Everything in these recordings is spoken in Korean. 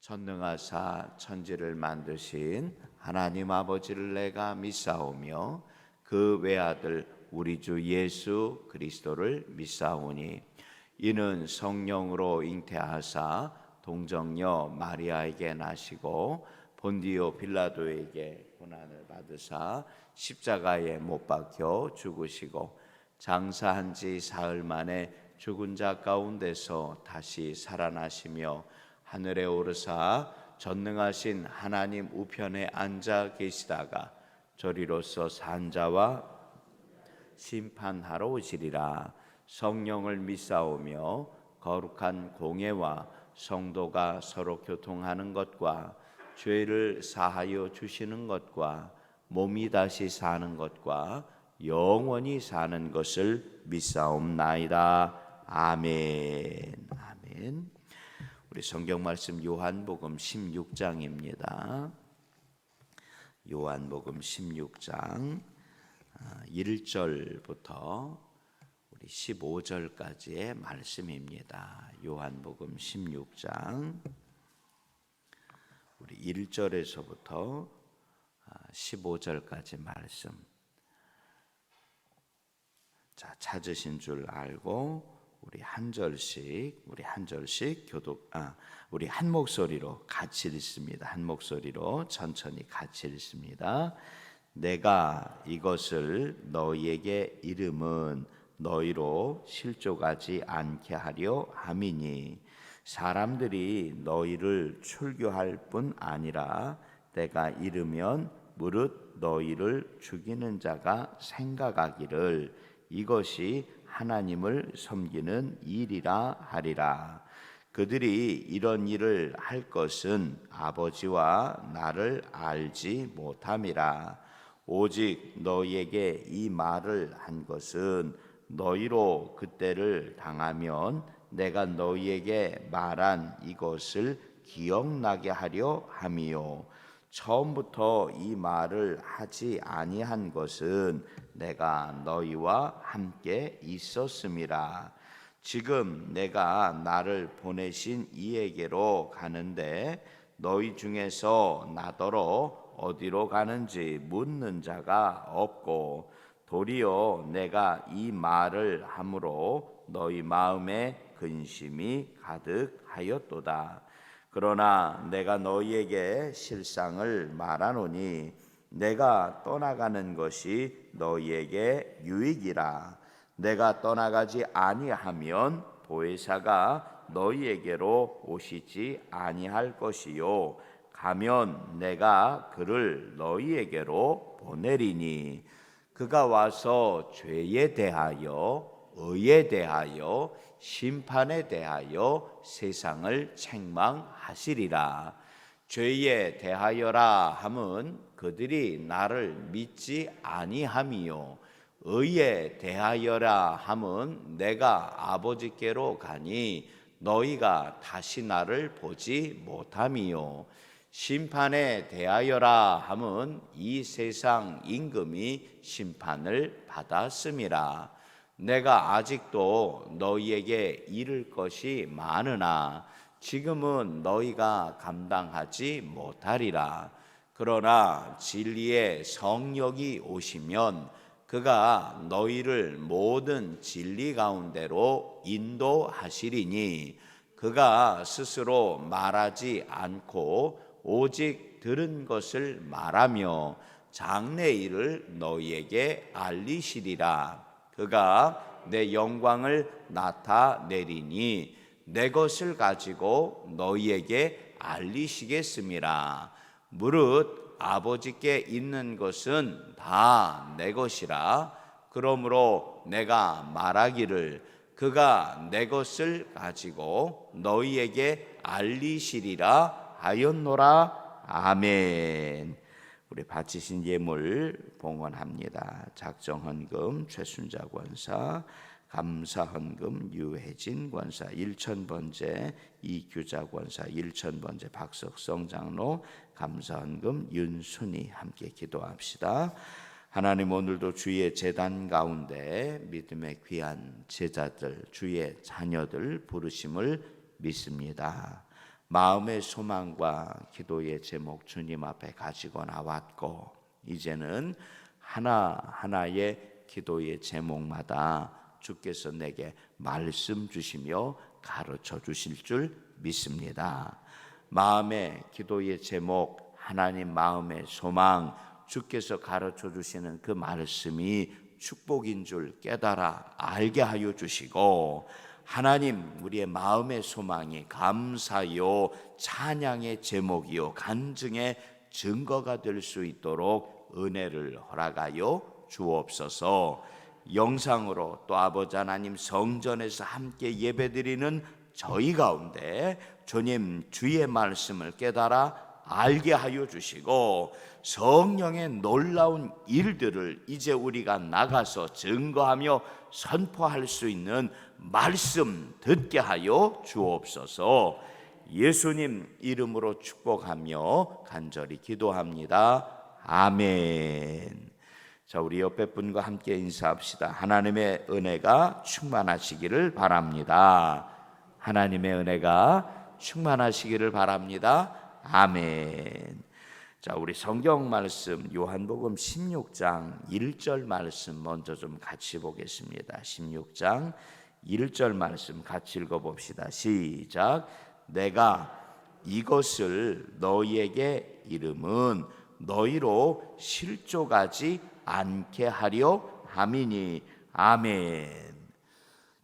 전능하사 천지를 만드신 하나님 아버지를 내가 믿사오며 그 외아들 우리 주 예수 그리스도를 믿사오니 이는 성령으로 잉태하사 동정녀 마리아에게 나시고 본디오 빌라도에게 고난을 받으사 십자가에 못 박혀 죽으시고 장사한 지 사흘 만에 죽은 자 가운데서 다시 살아나시며 하늘에 오르사 전능하신 하나님 우편에 앉아 계시다가 저리로서 산 자와 심판하러 오시리라. 성령을 믿사오며 거룩한 공예와 성도가 서로 교통하는 것과 죄를 사하여 주시는 것과 몸이 다시 사는 것과 영원히 사는 것을 믿사옵나이다. 아멘. 아멘. 우리 성경 말씀 요한복음 16장입니다. 요한복음 16장 1절부터 우리 15절까지의 말씀입니다. 요한복음 16장 우리 1절에서부터 15절까지 말씀. 자, 찾으신 줄 알고 우리 한 절씩 우리 한 목소리로 같이 읽습니다. 한 목소리로 천천히 같이 읽습니다. 내가 이것을 너희에게 이름은 너희로 실족하지 않게 하려 함이니 사람들이 너희를 출교할 뿐 아니라 내가 이르면 무릇 너희를 죽이는 자가 생각하기를 이것이 하나님을 섬기는 일이라 하리라. 그들이 이런 일을 할 것은 아버지와 나를 알지 못함이라. 오직 너희에게 이 말을 한 것은 너희로 그때를 당하면 내가 너희에게 말한 이것을 기억나게 하려 함이요. 처음부터 이 말을 하지 아니한 것은 내가 너희와 함께 있었음이라. 지금 내가 나를 보내신 이에게로 가는데 너희 중에서 나더러 어디로 가는지 묻는 자가 없고 도리어 내가 이 말을 함으로 너희 마음에 근심이 가득하였도다. 그러나 내가 너희에게 실상을 말하노니 내가 떠나가는 것이 너희에게 유익이라. 내가 떠나가지 아니하면 보혜사가 너희에게로 오시지 아니할 것이요 가면 내가 그를 너희에게로 보내리니 그가 와서 죄에 대하여 의에 대하여 심판에 대하여 세상을 책망하시리라. 죄에 대하여라 함은 그들이 나를 믿지 아니함이요 의에 대하여라 함은 내가 아버지께로 가니 너희가 다시 나를 보지 못함이요 심판에 대하여라 함은 이 세상 임금이 심판을 받았음이라. 내가 아직도 너희에게 이를 것이 많으나 지금은 너희가 감당하지 못하리라. 그러나 진리의 성령이 오시면 그가 너희를 모든 진리 가운데로 인도하시리니 그가 스스로 말하지 않고 오직 들은 것을 말하며 장래일을 너희에게 알리시리라. 그가 내 영광을 나타내리니 내 것을 가지고 너희에게 알리시겠음이라. 무릇 아버지께 있는 것은 다 내 것이라. 그러므로 내가 말하기를 그가 내 것을 가지고 너희에게 알리시리라 하였노라. 아멘. 우리 바치신 예물 봉헌합니다. 작정헌금 최순자 권사, 감사헌금 유혜진 권사 1,000번째, 이규자 권사 1,000번째, 박석성 장로 감사헌금 윤순이 함께 기도합시다. 하나님, 오늘도 주의 제단 가운데 믿음의 귀한 제자들, 주의 자녀들 부르심을 믿습니다. 마음의 소망과 기도의 제목 주님 앞에 가지고 나왔고, 이제는 하나하나의 기도의 제목마다 주께서 내게 말씀 주시며 가르쳐 주실 줄 믿습니다. 마음의 기도의 제목, 하나님 마음의 소망, 주께서 가르쳐 주시는 그 말씀이 축복인 줄 깨달아 알게 하여 주시고, 하나님 우리의 마음의 소망이 감사요 찬양의 제목이요 간증의 증거가 될 수 있도록 은혜를 허락하여 주옵소서. 영상으로 또 아버지 하나님 성전에서 함께 예배드리는 저희 가운데 주님 주의 말씀을 깨달아 알게 하여 주시고, 성령의 놀라운 일들을 이제 우리가 나가서 증거하며 선포할 수 있는 말씀 듣게 하여 주옵소서. 예수님 이름으로 축복하며 간절히 기도합니다. 아멘. 자, 우리 옆에 분과 함께 인사합시다. 하나님의 은혜가 충만하시기를 바랍니다. 하나님의 은혜가 충만하시기를 바랍니다. 아멘. 자, 우리 성경 말씀 요한복음 16장 1절 말씀 먼저 좀 같이 보겠습니다. 16장 1절 말씀 같이 읽어봅시다. 시작. 내가 이것을 너희에게 이름은 너희로 실족하지 않게 하려 함이니. 아멘.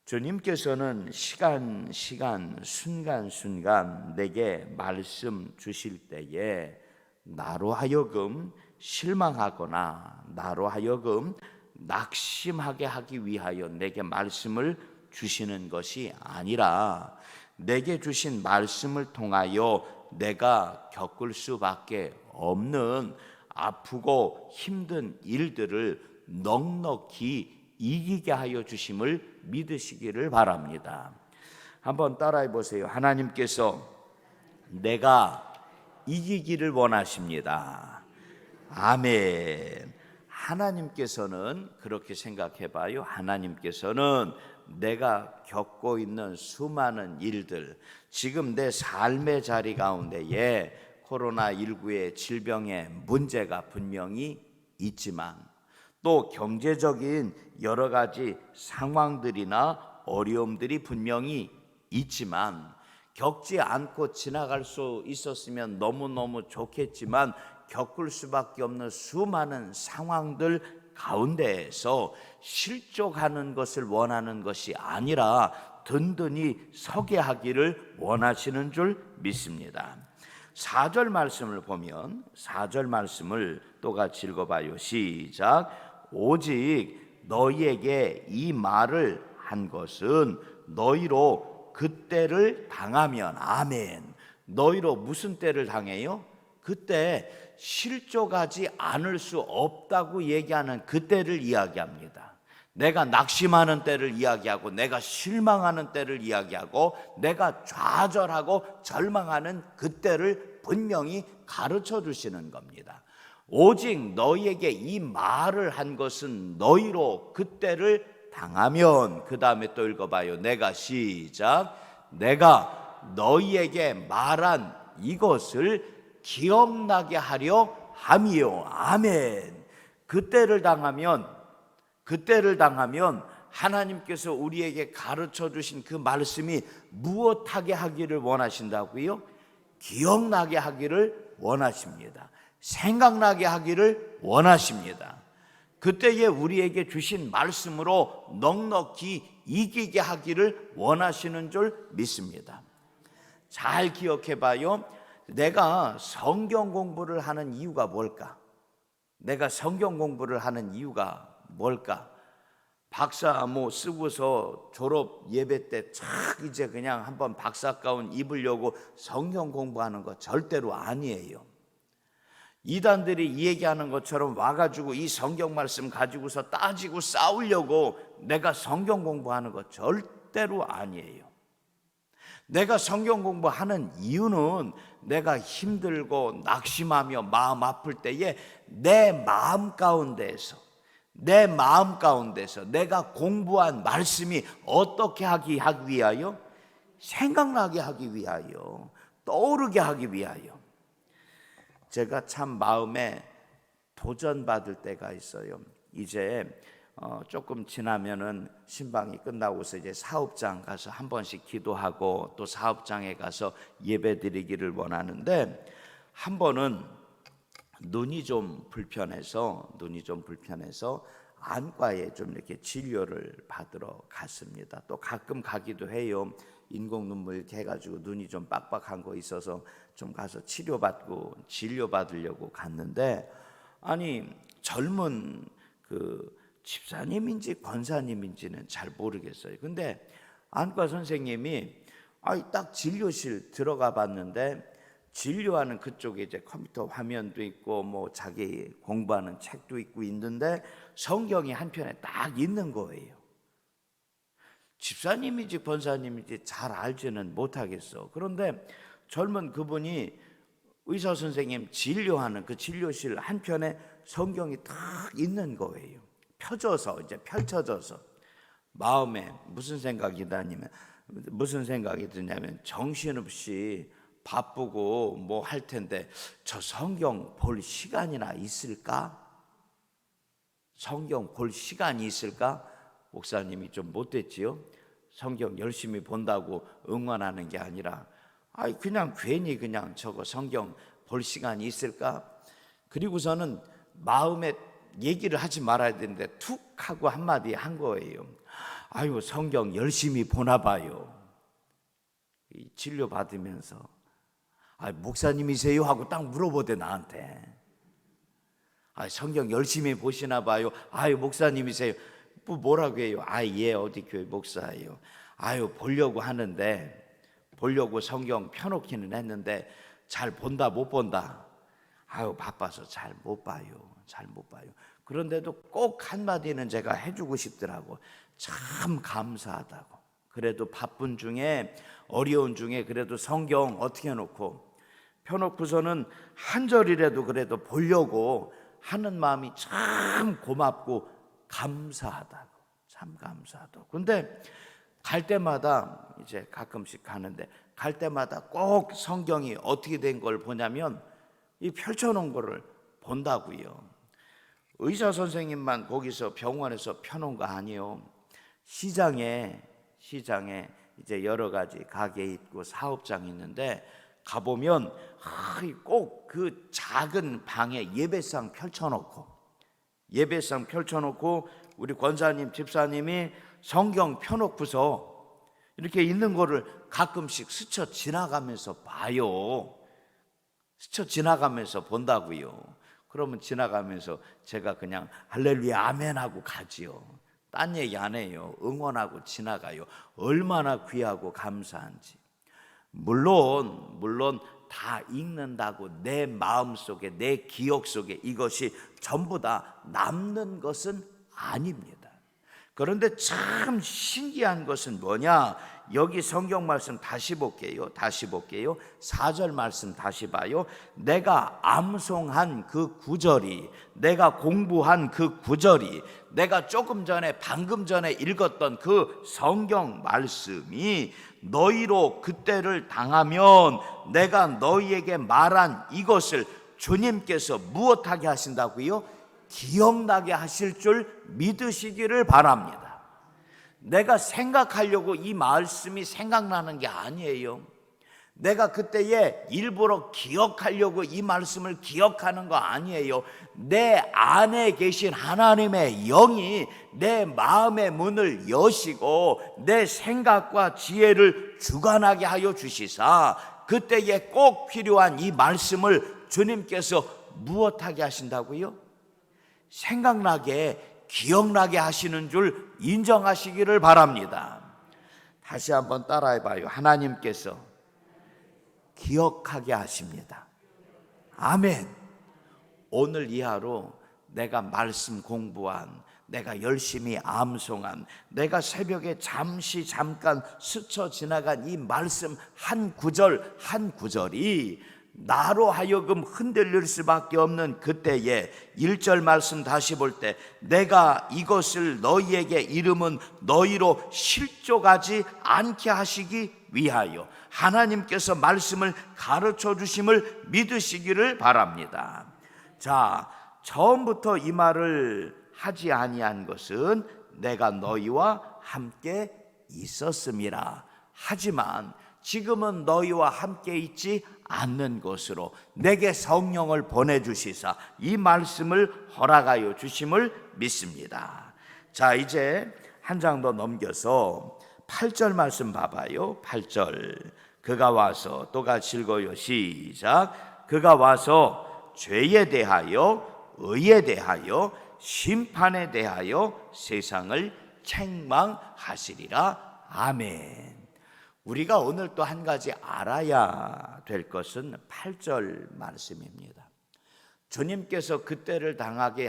주님께서는 시간 순간 내게 말씀 주실 때에 나로 하여금 실망하거나 나로 하여금 낙심하게 하기 위하여 내게 말씀을 주시는 것이 아니라, 내게 주신 말씀을 통하여 내가 겪을 수밖에 없는 아프고 힘든 일들을 넉넉히 이기게 하여 주심을 믿으시기를 바랍니다. 한번 따라해 보세요. 하나님께서 내가 이기기를 원하십니다. 아멘. 하나님께서는 그렇게 생각해 봐요. 하나님께서는 내가 겪고 있는 수많은 일들, 지금 내 삶의 자리 가운데에 코로나19의 질병의 문제가 분명히 있지만, 또 경제적인 여러 가지 상황들이나 어려움들이 분명히 있지만, 겪지 않고 지나갈 수 있었으면 너무너무 좋겠지만 겪을 수밖에 없는 수많은 상황들 가운데에서 실족하는 것을 원하는 것이 아니라 든든히 서게 하기를 원하시는 줄 믿습니다. 4절 말씀을 보면 4절 말씀을 또 같이 읽어봐요. 시작. 오직 너희에게 이 말을 한 것은 너희로 그때를 당하면. 아멘. 너희로 무슨 때를 당해요? 그때 실족하지 않을 수 없다고 얘기하는 그때를 이야기합니다. 내가 낙심하는 때를 이야기하고, 내가 실망하는 때를 이야기하고, 내가 좌절하고 절망하는 그때를 분명히 가르쳐 주시는 겁니다. 오직 너희에게 이 말을 한 것은 너희로 그때를 당하면. 그 다음에 또 읽어봐요. 내가 시작. 내가 너희에게 말한 이것을 기억나게 하려 함이요. 아멘. 그때를 당하면 하나님께서 우리에게 가르쳐 주신 그 말씀이 무엇하게 하기를 원하신다고요? 기억나게 하기를 원하십니다. 생각나게 하기를 원하십니다. 그때에 우리에게 주신 말씀으로 넉넉히 이기게 하기를 원하시는 줄 믿습니다. 잘 기억해 봐요. 내가 성경 공부를 하는 이유가 뭘까? 내가 성경 공부를 하는 이유가 뭘까? 박사 쓰고서 졸업 예배 때 착 이제 그냥 한번 박사 가운 입으려고 성경 공부하는 거 절대로 아니에요. 이단들이 이 얘기하는 것처럼 와가지고 이 성경 말씀 가지고서 따지고 싸우려고 내가 성경 공부하는 거 절대로 아니에요. 내가 성경 공부하는 이유는 내가 힘들고 낙심하며 마음 아플 때에 내 마음 가운데에서 내가 공부한 말씀이 어떻게 하기 위하여? 생각나게 하기 위하여, 떠오르게 하기 위하여. 제가 참 마음에 도전받을 때가 있어요. 이제 조금 지나면은 신방이 끝나고서 이제 사업장 가서 한 번씩 기도하고 또 사업장에 가서 예배 드리기를 원하는데, 한 번은 눈이 좀 불편해서 안과에 좀 이렇게 진료를 받으러 갔습니다. 또 가끔 가기도 해요. 인공 눈물 이렇게 해가지고 눈이 좀 빡빡한 거 있어서 좀 가서 치료받고 진료 받으려고 갔는데, 아니 젊은 그 집사님인지 권사님인지는 잘 모르겠어요. 근데 안과 선생님이 딱 진료실 들어가 봤는데, 진료하는 그쪽에 이제 컴퓨터 화면도 있고 뭐 자기 공부하는 책도 있고 있는데 성경이 한편에 딱 있는 거예요. 집사님인지 권사님인지 잘 알지는 못하겠어. 그런데 젊은 그분이 의사 선생님 진료하는 그 진료실 한편에 성경이 딱 있는 거예요. 펼쳐져서 마음에 무슨 생각이 드냐면 정신없이 바쁘고 뭐 할 텐데 저 성경 볼 시간이나 있을까? 성경 볼 시간이 있을까? 목사님이 좀 못됐지요? 성경 열심히 본다고 응원하는 게 아니라 그냥 괜히 그냥 저거 성경 볼 시간이 있을까? 그리고서는 마음에 얘기를 하지 말아야 되는데 툭 하고 한마디 한 거예요. 성경 열심히 보나 봐요. 진료 받으면서 목사님이세요? 하고 딱 물어보대 나한테. 성경 열심히 보시나 봐요. 목사님이세요? 뭐라고 해요? 예, 어디 교회 목사예요. 보려고 하는데, 보려고 성경 펴놓기는 했는데 잘 본다 못 본다? 바빠서 잘 못 봐요. 그런데도 꼭 한마디는 제가 해주고 싶더라고. 참 감사하다고. 그래도 바쁜 중에, 어려운 중에 그래도 성경 어떻게 해놓고 펴놓고서는 한 절이라도 그래도 보려고 하는 마음이 참 고맙고 감사하다고. 참 감사하다고. 근데 갈 때마다, 이제 가끔씩 가는데 갈 때마다 꼭 성경이 어떻게 된 걸 보냐면 이 펼쳐놓은 거를 본다고요. 의사 선생님만 거기서 병원에서 펴놓은 거 아니에요. 시장에 이제 여러 가지 가게 있고 사업장이 있는데 가보면 꼭 그 작은 방에 예배상 펼쳐놓고 우리 권사님 집사님이 성경 펴놓고서 이렇게 있는 거를 가끔씩 스쳐 지나가면서 봐요. 스쳐 지나가면서 본다고요. 그러면 지나가면서 제가 그냥 할렐루야 아멘 하고 가지요. 딴 얘기 안 해요. 응원하고 지나가요. 얼마나 귀하고 감사한지. 물론 다 읽는다고 내 마음속에, 내 기억 속에 이것이 전부 다 남는 것은 아닙니다. 그런데 참 신기한 것은 뭐냐? 여기 성경 말씀 다시 볼게요. 4절 말씀 다시 봐요. 내가 암송한 그 구절이, 내가 공부한 그 구절이, 내가 방금 전에 읽었던 그 성경 말씀이 너희로 그때를 당하면 내가 너희에게 말한 이것을 주님께서 무엇하게 하신다고요? 기억나게 하실 줄 믿으시기를 바랍니다. 내가 생각하려고 이 말씀이 생각나는 게 아니에요. 내가 그때에 일부러 기억하려고 이 말씀을 기억하는 거 아니에요. 내 안에 계신 하나님의 영이 내 마음의 문을 여시고 내 생각과 지혜를 주관하게 하여 주시사 그때에 꼭 필요한 이 말씀을 주님께서 무엇하게 하신다고요? 생각나게, 기억나게 하시는 줄 인정하시기를 바랍니다. 다시 한번 따라해봐요. 하나님께서 기억하게 하십니다. 아멘. 오늘 이 하루 내가 말씀 공부한, 내가 열심히 암송한, 내가 새벽에 잠깐 스쳐 지나간 이 말씀 한 구절 한 구절이 나로 하여금 흔들릴 수밖에 없는 그때에 1절 말씀 다시 볼 때 내가 이것을 너희에게 이름은 너희로 실족하지 않게 하시기 위하여 하나님께서 말씀을 가르쳐 주심을 믿으시기를 바랍니다. 자, 처음부터 이 말을 하지 아니한 것은 내가 너희와 함께 있었음이라. 하지만 지금은 너희와 함께 있지 않는 것으로 내게 성령을 보내주시사 이 말씀을 허락하여 주심을 믿습니다. 자, 이제 한 장 더 넘겨서 8절 말씀 봐봐요. 8절 그가 와서 또 같이 읽어요. 시작. 그가 와서 죄에 대하여 의에 대하여 심판에 대하여 세상을 책망하시리라. 아멘. 우리가 오늘 또 한 가지 알아야 될 것은 8절 말씀입니다. 주님께서 그때를 당하게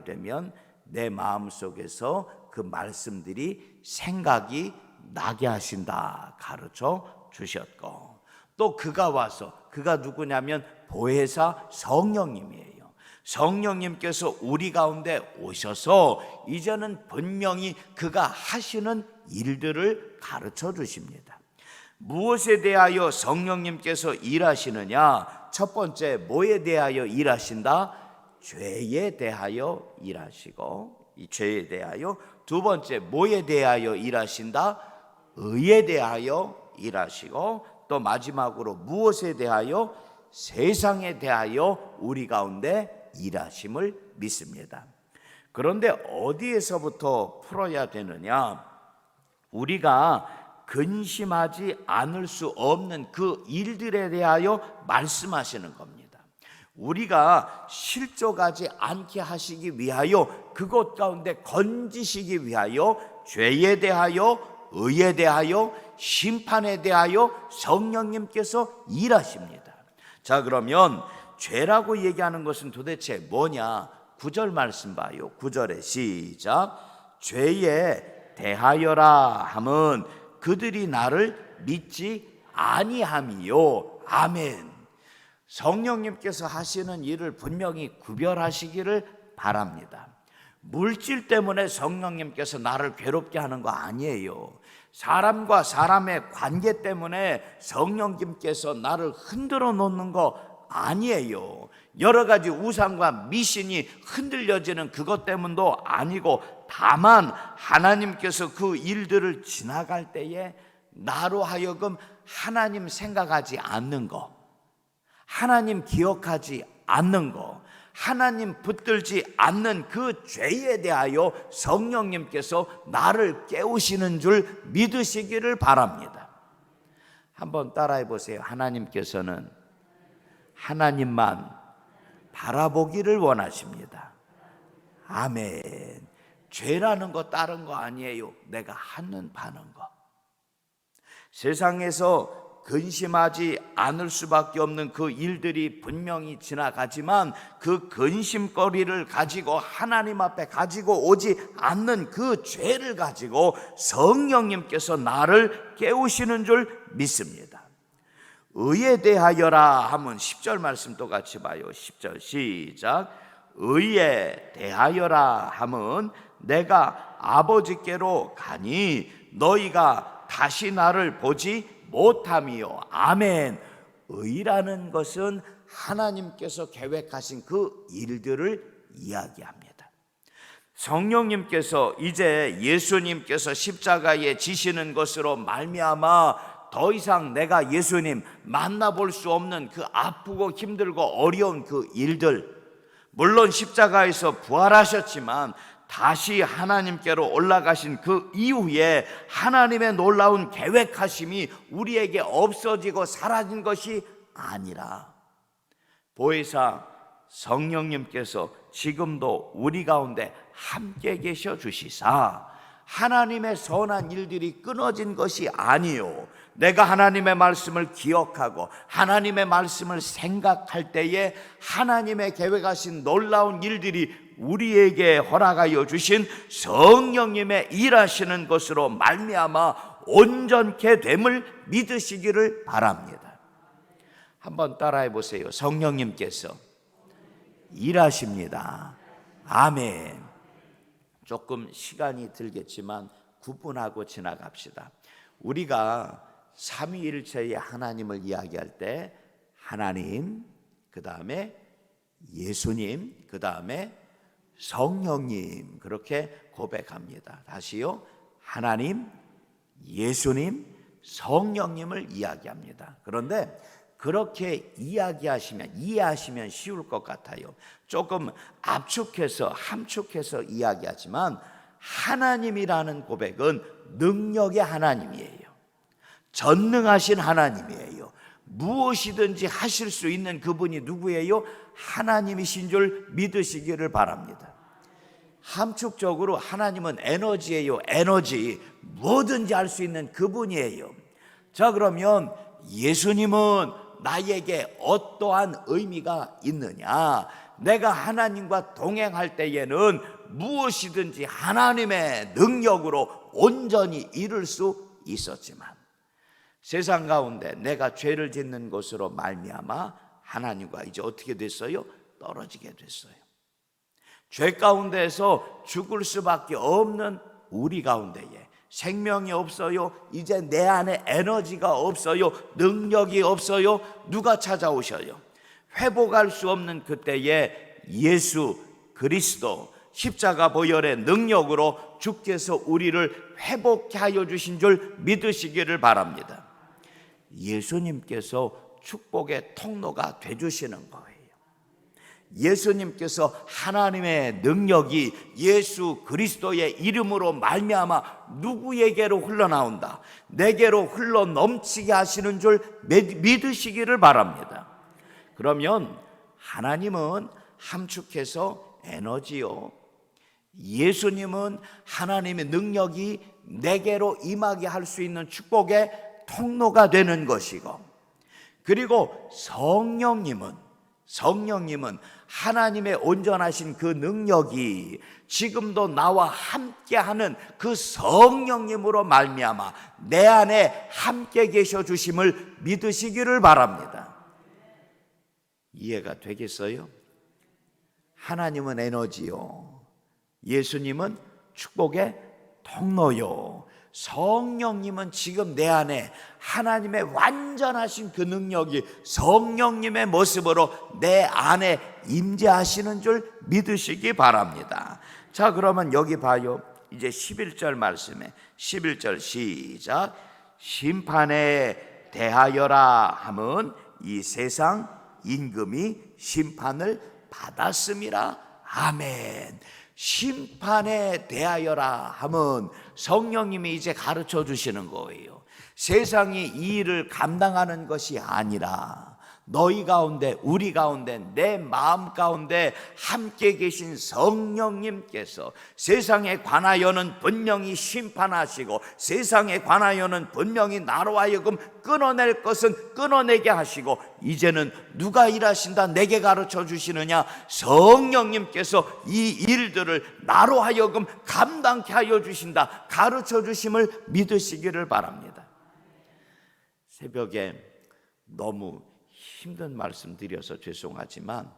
되면 내 마음속에서 그 말씀들이 생각이 나게 하신다 가르쳐 주셨고, 또 그가 와서, 그가 누구냐면 보혜사 성령님이에요. 성령님께서 우리 가운데 오셔서 이제는 분명히 그가 하시는 일들을 가르쳐 주십니다. 무엇에 대하여 성령님께서 일하시느냐? 첫 번째, 뭐에 대하여 일하신다? 죄에 대하여 일하시고, 이 죄에 대하여. 두 번째, 뭐에 대하여 일하신다? 의에 대하여 일하시고, 또 마지막으로 무엇에 대하여? 세상에 대하여 우리 가운데 일하심을 믿습니다. 그런데 어디에서부터 풀어야 되느냐? 우리가 근심하지 않을 수 없는 그 일들에 대하여 말씀하시는 겁니다. 우리가 실족하지 않게 하시기 위하여, 그것 가운데 건지시기 위하여 죄에 대하여, 의에 대하여, 심판에 대하여 성령님께서 일하십니다. 자, 그러면 죄라고 얘기하는 것은 도대체 뭐냐? 9절 말씀 봐요. 9절에 시작. 죄에 대하여라 함은 그들이 나를 믿지 아니함이요. 아멘. 성령님께서 하시는 일을 분명히 구별하시기를 바랍니다. 물질 때문에 성령님께서 나를 괴롭게 하는 거 아니에요. 사람과 사람의 관계 때문에 성령님께서 나를 흔들어 놓는 거 아니에요. 여러 가지 우상과 미신이 흔들려지는 그것 때문도 아니고, 다만 하나님께서 그 일들을 지나갈 때에 나로 하여금 하나님 생각하지 않는 거, 하나님 기억하지 않는 거, 하나님 붙들지 않는 그 죄에 대하여 성령님께서 나를 깨우시는 줄 믿으시기를 바랍니다. 한번 따라해 보세요. 하나님께서는 하나님만 바라보기를 원하십니다. 아멘. 죄라는 거 다른 거 아니에요. 내가 하는 바는 거. 세상에서 근심하지 않을 수밖에 없는 그 일들이 분명히 지나가지만 그 근심거리를 가지고 하나님 앞에 가지고 오지 않는 그 죄를 가지고 성령님께서 나를 깨우시는 줄 믿습니다. 의에 대하여라 하면 10절 말씀 똑같이 봐요. 10절 시작. 의에 대하여라 하면 내가 아버지께로 가니 너희가 다시 나를 보지 못함이요. 아멘. 의라는 것은 하나님께서 계획하신 그 일들을 이야기합니다. 성령님께서 이제 예수님께서 십자가에 지시는 것으로 말미암아 더 이상 내가 예수님 만나볼 수 없는 그 아프고 힘들고 어려운 그 일들, 물론 십자가에서 부활하셨지만 다시 하나님께로 올라가신 그 이후에 하나님의 놀라운 계획하심이 우리에게 없어지고 사라진 것이 아니라 보혜사 성령님께서 지금도 우리 가운데 함께 계셔 주시사 하나님의 선한 일들이 끊어진 것이 아니요, 내가 하나님의 말씀을 기억하고 하나님의 말씀을 생각할 때에 하나님의 계획하신 놀라운 일들이 우리에게 허락하여 주신 성령님의 일하시는 것으로 말미암아 온전케 됨을 믿으시기를 바랍니다. 한번 따라해 보세요. 성령님께서 일하십니다. 아멘. 조금 시간이 들겠지만 구분하고 지나갑시다. 우리가 삼위일체의 하나님을 이야기할 때 하나님, 그 다음에 예수님, 그 다음에 성령님, 그렇게 고백합니다. 다시요. 하나님, 예수님, 성령님을 이야기합니다. 그런데 그렇게 이해하시면 쉬울 것 같아요. 조금 압축해서 함축해서 이야기하지만 하나님이라는 고백은 능력의 하나님이에요. 전능하신 하나님이에요. 무엇이든지 하실 수 있는 그분이 누구예요? 하나님이신 줄 믿으시기를 바랍니다. 함축적으로 하나님은 에너지예요. 에너지. 뭐든지 할 수 있는 그분이에요. 자, 그러면 예수님은 나에게 어떠한 의미가 있느냐? 내가 하나님과 동행할 때에는 무엇이든지 하나님의 능력으로 온전히 이룰 수 있었지만 세상 가운데 내가 죄를 짓는 것으로 말미암아 하나님과 이제 어떻게 됐어요? 떨어지게 됐어요. 죄 가운데에서 죽을 수밖에 없는 우리 가운데에 생명이 없어요. 이제 내 안에 에너지가 없어요. 능력이 없어요. 누가 찾아오셔요? 회복할 수 없는 그때에 예수 그리스도 십자가 보혈의 능력으로 주께서 우리를 회복케 하여 주신 줄 믿으시기를 바랍니다. 예수님께서 축복의 통로가 되주시는 거예요. 예수님께서 하나님의 능력이 예수 그리스도의 이름으로 말미암아 누구에게로 흘러나온다, 내게로 흘러넘치게 하시는 줄 믿으시기를 바랍니다. 그러면 하나님은 함축해서 에너지요, 예수님은 하나님의 능력이 내게로 임하게 할 수 있는 축복의 통로가 되는 것이고, 그리고 성령님은 하나님의 온전하신 그 능력이 지금도 나와 함께하는 그 성령님으로 말미암아 내 안에 함께 계셔 주심을 믿으시기를 바랍니다. 이해가 되겠어요? 하나님은 에너지요, 예수님은 축복의 통로요, 성령님은 지금 내 안에 하나님의 완전하신 그 능력이 성령님의 모습으로 내 안에 임재하시는 줄 믿으시기 바랍니다. 자, 그러면 여기 봐요. 이제 11절 말씀에 11절 시작. 심판에 대하여라 함은 이 세상 임금이 심판을 받았음이라. 아멘. 심판에 대하여라 함은 성령님이 이제 가르쳐 주시는 거예요. 세상이 이 일을 감당하는 것이 아니라 너희 가운데, 우리 가운데, 내 마음 가운데 함께 계신 성령님께서 세상에 관하여는 분명히 심판하시고 세상에 관하여는 분명히 나로 하여금 끊어낼 것은 끊어내게 하시고, 이제는 누가 일하신다 내게 가르쳐 주시느냐? 성령님께서 이 일들을 나로 하여금 감당케 하여 주신다, 가르쳐 주심을 믿으시기를 바랍니다. 새벽에 너무 힘든 말씀 드려서 죄송하지만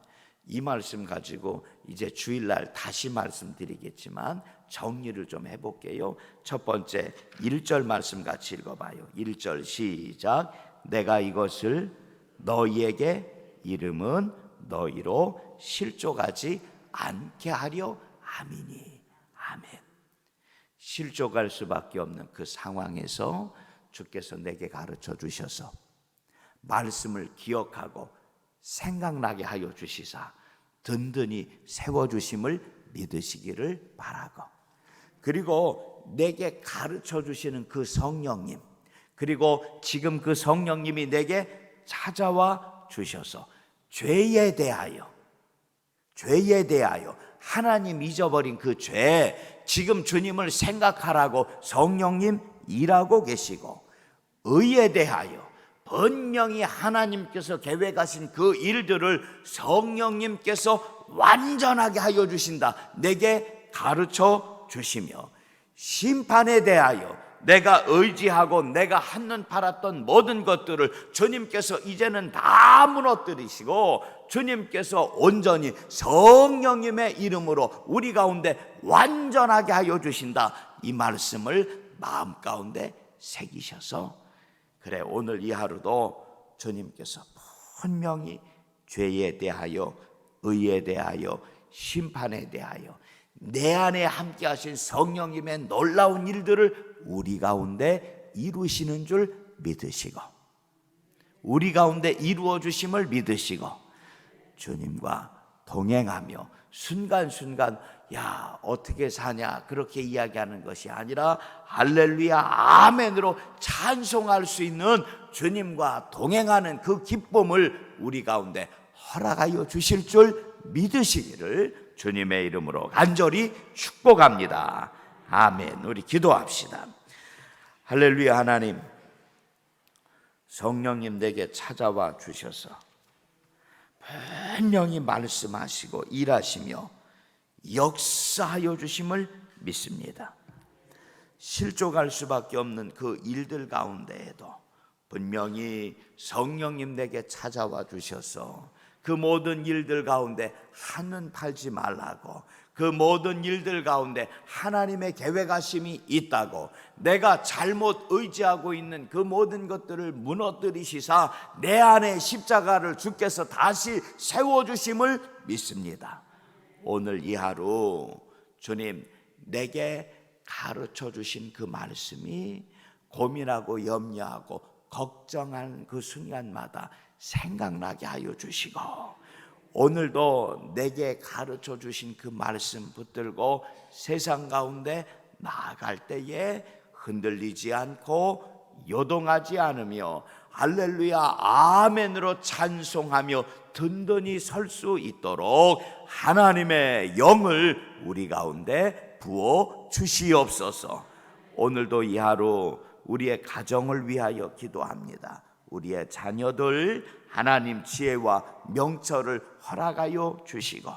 이 말씀 가지고 이제 주일날 다시 말씀드리겠지만 정리를 좀 해볼게요. 첫 번째 1절 말씀 같이 읽어봐요. 1절 시작. 내가 이것을 너희에게 이름은 너희로 실족하지 않게 하려 함이니. 아멘. 실족할 수밖에 없는 그 상황에서 주께서 내게 가르쳐 주셔서 말씀을 기억하고 생각나게 하여 주시사 든든히 세워주심을 믿으시기를 바라고, 그리고 내게 가르쳐 주시는 그 성령님, 그리고 지금 그 성령님이 내게 찾아와 주셔서 죄에 대하여 하나님 잊어버린 그 죄, 지금 주님을 생각하라고 성령님 일하고 계시고, 의에 대하여 분명히 하나님께서 계획하신 그 일들을 성령님께서 완전하게 하여 주신다, 내게 가르쳐 주시며, 심판에 대하여 내가 의지하고 내가 한눈 팔았던 모든 것들을 주님께서 이제는 다 무너뜨리시고 주님께서 온전히 성령님의 이름으로 우리 가운데 완전하게 하여 주신다. 이 말씀을 마음 가운데 새기셔서, 그래, 오늘 이 하루도 주님께서 분명히 죄에 대하여, 의에 대하여, 심판에 대하여 내 안에 함께 하신 성령님의 놀라운 일들을 우리 가운데 이루시는 줄 믿으시고, 우리 가운데 이루어 주심을 믿으시고, 주님과 동행하며 순간순간 야 어떻게 사냐 그렇게 이야기하는 것이 아니라 할렐루야 아멘으로 찬송할 수 있는 주님과 동행하는 그 기쁨을 우리 가운데 허락하여 주실 줄 믿으시기를 주님의 이름으로 간절히 축복합니다. 아멘. 우리 기도합시다. 할렐루야. 하나님, 성령님 내게 찾아와 주셔서 분명히 말씀하시고 일하시며 역사하여 주심을 믿습니다. 실족할 수밖에 없는 그 일들 가운데에도 분명히 성령님 내게 찾아와 주셔서 그 모든 일들 가운데 한눈 팔지 말라고, 그 모든 일들 가운데 하나님의 계획하심이 있다고, 내가 잘못 의지하고 있는 그 모든 것들을 무너뜨리시사 내 안에 십자가를 주께서 다시 세워주심을 믿습니다. 오늘 이 하루 주님 내게 가르쳐 주신 그 말씀이 고민하고 염려하고 걱정한 그 순간마다 생각나게 하여 주시고, 오늘도 내게 가르쳐 주신 그 말씀 붙들고 세상 가운데 나아갈 때에 흔들리지 않고 요동하지 않으며 할렐루야 아멘으로 찬송하며 든든히 설 수 있도록 하나님의 영을 우리 가운데 부어 주시옵소서. 오늘도 이 하루 우리의 가정을 위하여 기도합니다. 우리의 자녀들 하나님 지혜와 명철을 허락하여 주시고,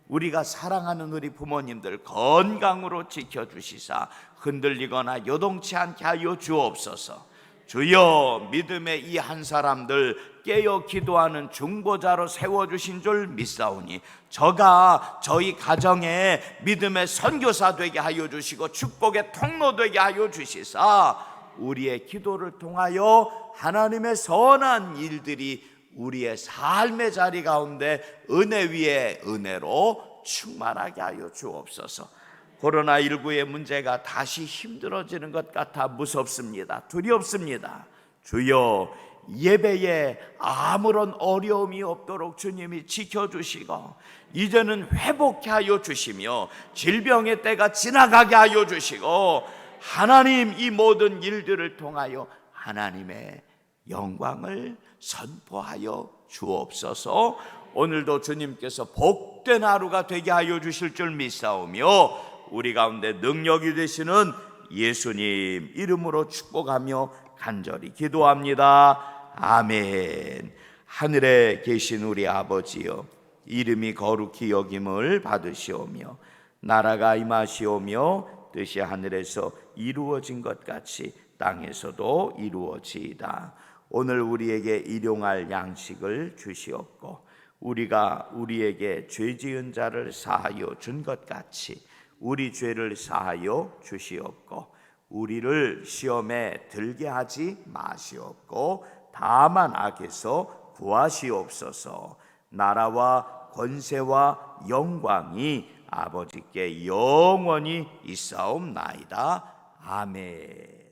우리가 사랑하는 우리 부모님들 건강으로 지켜주시사 흔들리거나 요동치 않게 하여 주옵소서. 주여, 믿음의 이 한 사람들 깨어 기도하는 중보자로 세워주신 줄 믿사오니 저가 저희 가정에 믿음의 선교사 되게 하여 주시고 축복의 통로 되게 하여 주시사 우리의 기도를 통하여 하나님의 선한 일들이 우리의 삶의 자리 가운데 은혜 위에 은혜로 충만하게 하여 주옵소서. 코로나19의 문제가 다시 힘들어지는 것 같아 무섭습니다. 두렵습니다. 주여, 예배에 아무런 어려움이 없도록 주님이 지켜주시고 이제는 회복케 하여 주시며 질병의 때가 지나가게 하여 주시고, 하나님 이 모든 일들을 통하여 하나님의 영광을 선포하여 주옵소서. 오늘도 주님께서 복된 하루가 되게 하여 주실 줄 믿사오며 우리 가운데 능력이 되시는 예수님 이름으로 축복하며 간절히 기도합니다. 아멘. 하늘에 계신 우리 아버지여, 이름이 거룩히 여김을 받으시오며 나라가 임하시오며 뜻이 하늘에서 이루어진 것 같이 땅에서도 이루어지이다. 오늘 우리에게 일용할 양식을 주시옵고 우리가 우리에게 죄 지은 자를 사하여 준 것 같이 우리 죄를 사하여 주시옵고 우리를 시험에 들게 하지 마시옵고 다만 악에서 구하시옵소서. 나라와 권세와 영광이 아버지께 영원히 있사옵나이다. 아멘.